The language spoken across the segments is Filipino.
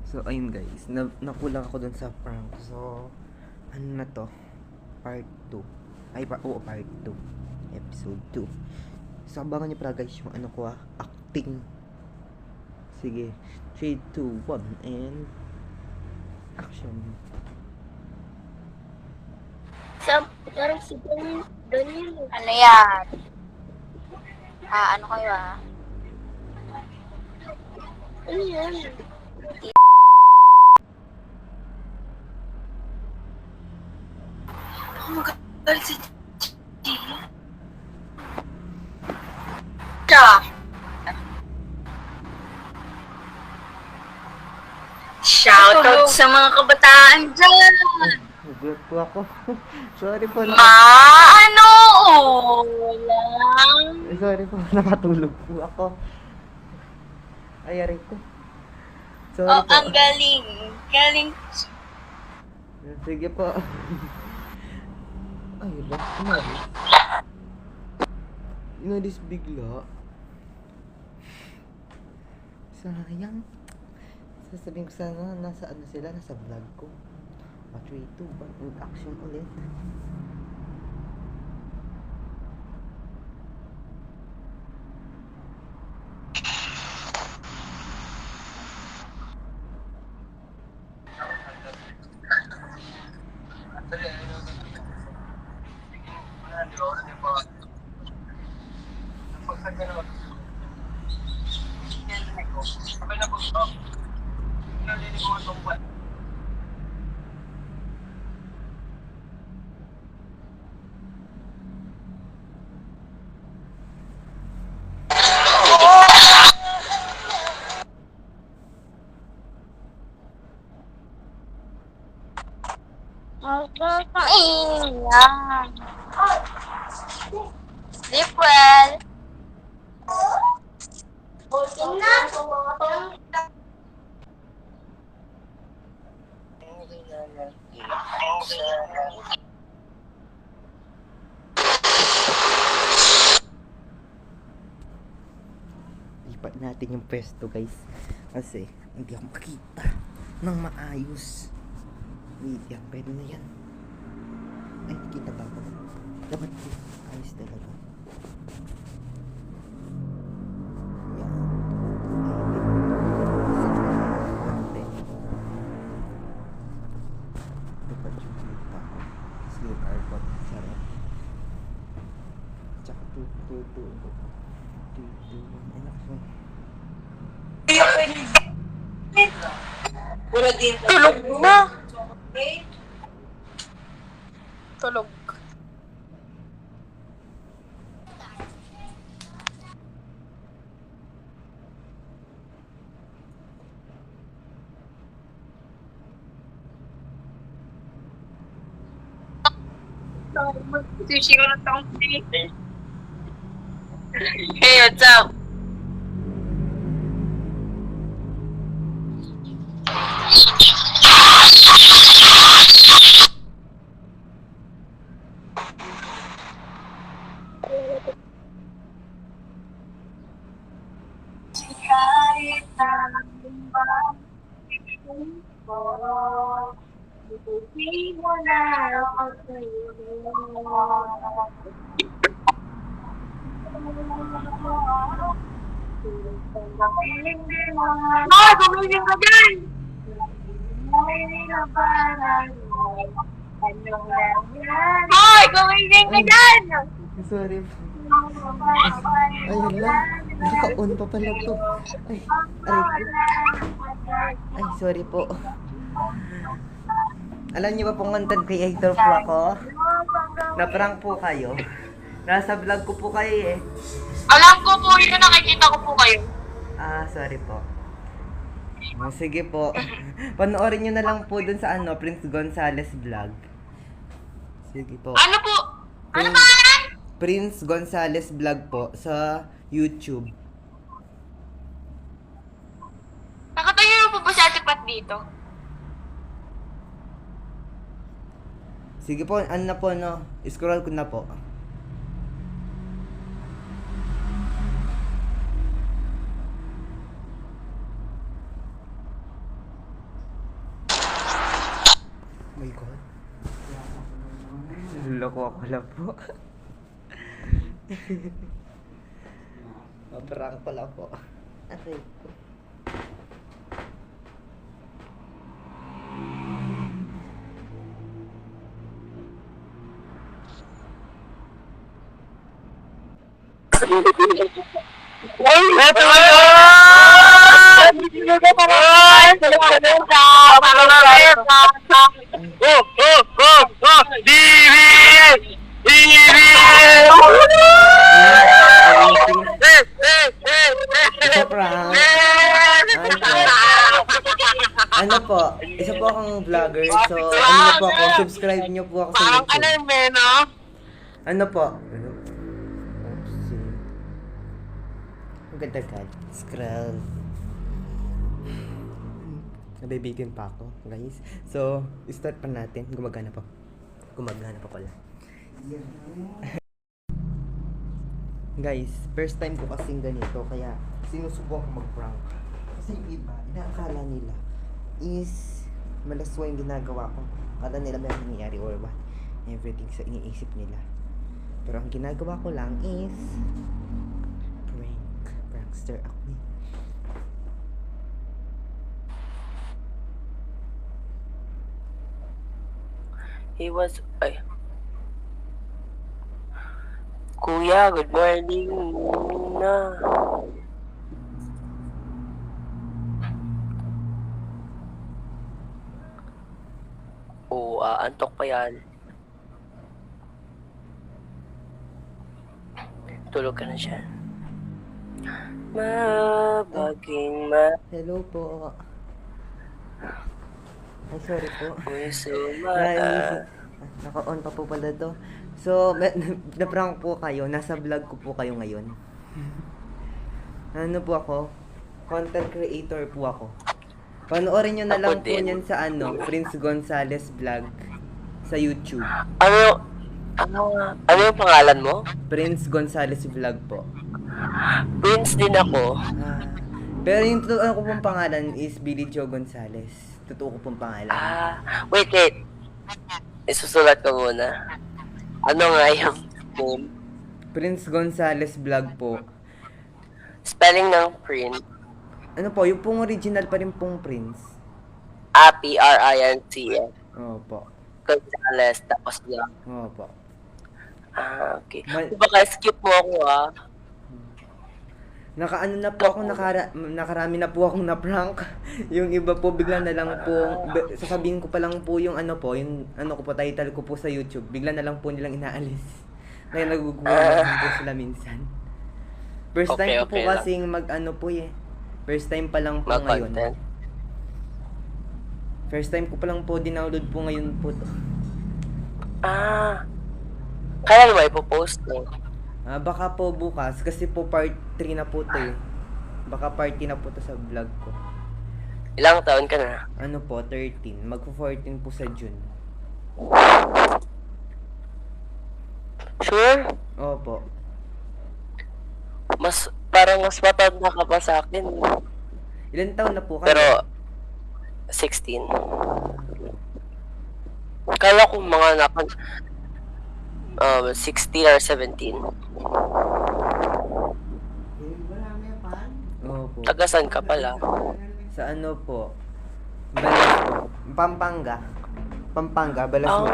So, ayun guys, nakulang ako dun sa prank. So, ano na to? Part 2. Part 2. Episode 2. So, abangan nyo pala guys yung ano ko acting. Sige, 3, 2, 1, and action. Parang si Daniel. Ano yan? Ano kayo Ano yan? Oh my God, si Siya. Shoutout sa mga kabataan dyan. Nagulat po ako. Sorry po. Ano? Lang. Sorry po, nakatulog po ako. Ay, aray ko. Sorry po. Ang galing. Galing. Sige po. Ay, inalis. Inalis bigla. Sayang. Sasabihin ko sana nasa ano sila, nasa vlog ko. 3, 2, 1, action ulit. Ayan. Sleep well. Lipat natin yung pwesto guys. Kasi hindi ako makita ng maayos. Wait yan, pwede na yan. Ay, kita ba ako? Dapat ayos talaga. Yan. Dapat yung kita. Kasi yung airport, sarap. Tsaka tututo. Anak mo. Tulog na. Tulog. Sushi ko na tong Hey, what's up? Hoy, gumising ka dyan! Hoy, gumising ka dyan! Sorry. Ayun lang. Naka-on pa pala to. Ay, aray ko. Ay, sorry po. Alam niyo ba pong content creator po ako? Na-prank po kayo. Nasa vlog ko po kayo eh. Alam ko po yun, nakikita ko po kayo. Sorry po. Sige po. Panoorin nyo na lang po dun sa Prince Gonzales vlog. Sige po. Ano po? Ano pangalan? Prince Gonzales vlog po sa YouTube. Nakatayo na po ba si Ate Pat dito? Sige po, ano na po scroll ko na po. my God. Loko ako lang po. Prank pala po. Aray ko. Isa prank. Ano po? Isa po akong vlogger. So, ano na po ako? Subscribe niyo po ako sa YouTube. Ano po? Oopsie. Ang ganda ka. Scroll. Nabibitin pa ako, guys. So, start pa natin. Gumagana pa. Gumagana pa pala. Guys, first time ko kasing ganito. Kaya, sinusubukan ko mag-prank. Kasi yung iba, inaakala nila is malaswa yung ginagawa ko. Akala nila may nangyayari or what. Everything sa iniisip nila. Pero ang ginagawa ko lang is prank. Prankster ako eh. He was... Ay. Kuya, good morning na. Oo, antok pa yan. Tulog ka na siya. Mabaging Hello po. Ay, sorry po. puso Naka-on pa po pala to. So, na-prank po kayo. Nasa vlog ko po kayo ngayon. Ano po ako? Content creator po ako. Panoorin nyo na Ako lang po din. niyan sa Prince Gonzales Vlog sa YouTube. Ano yung pangalan mo? Prince Gonzales Vlog po. Prince din ako. Pero yung totoo ko pong pangalan is Billy Joe Gonzales. Totoo ko pong pangalan. Wait. Isusulat ko muna. Ano nga yung name? Prince Gonzales Vlog po. Spelling ng Prince. Ano po, yung pong original pa rin pong Prince. Prince. Opo. Gonzales, tapos lang. Opo. Okay. Mal- Baka skip mo ako Nakaano na po ako, nakarami na po akong na-prank. Yung iba po, bigla na lang po, sasabihin ko pa lang po yung yung ko po, title ko po sa YouTube. Bigla na lang po nilang inaalis. Kaya nagugulat po sila minsan. First time ko po Okay lang. kasing First time pa lang po ngayon. Mag-content. First time ko pa lang po dinownload po ngayon po to. Kaya mo ipopost mo? Baka po bukas, kasi po part 3 na po to eh. Baka party na po to sa vlog ko. Ilang taon ka na? Ano po, 13. Magpo-14 po sa June. Sure? Opo. Parang mas matanda ka pa sa akin. Ilan taon na po kayo? Pero, 16. Kala ko mga 16 or 17. Opo. Tagasan ka pala. Sa ano po? Balas po. Pampanga, Balas po.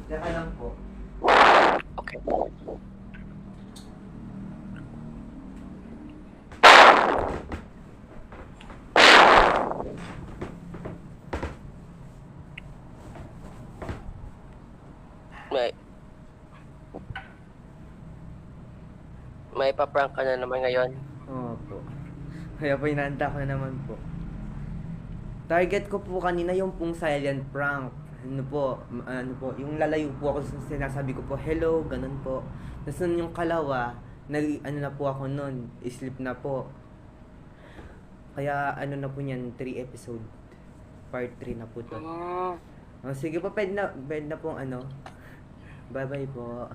Teka lang po. Okay. May paprank ka na naman ngayon. Opo. Kaya po inaanta ko na naman po. Target ko po kanina yung pong silent prank. Ano po, yung lalayo po ako, sinasabi ko po, hello, ganun po. Tapos nun yung kalawa, na po ako nun, sleep na po. Kaya na po niyan, 3 episode. Part 3 na po to. Sige po, pwede na pong Bye-bye po.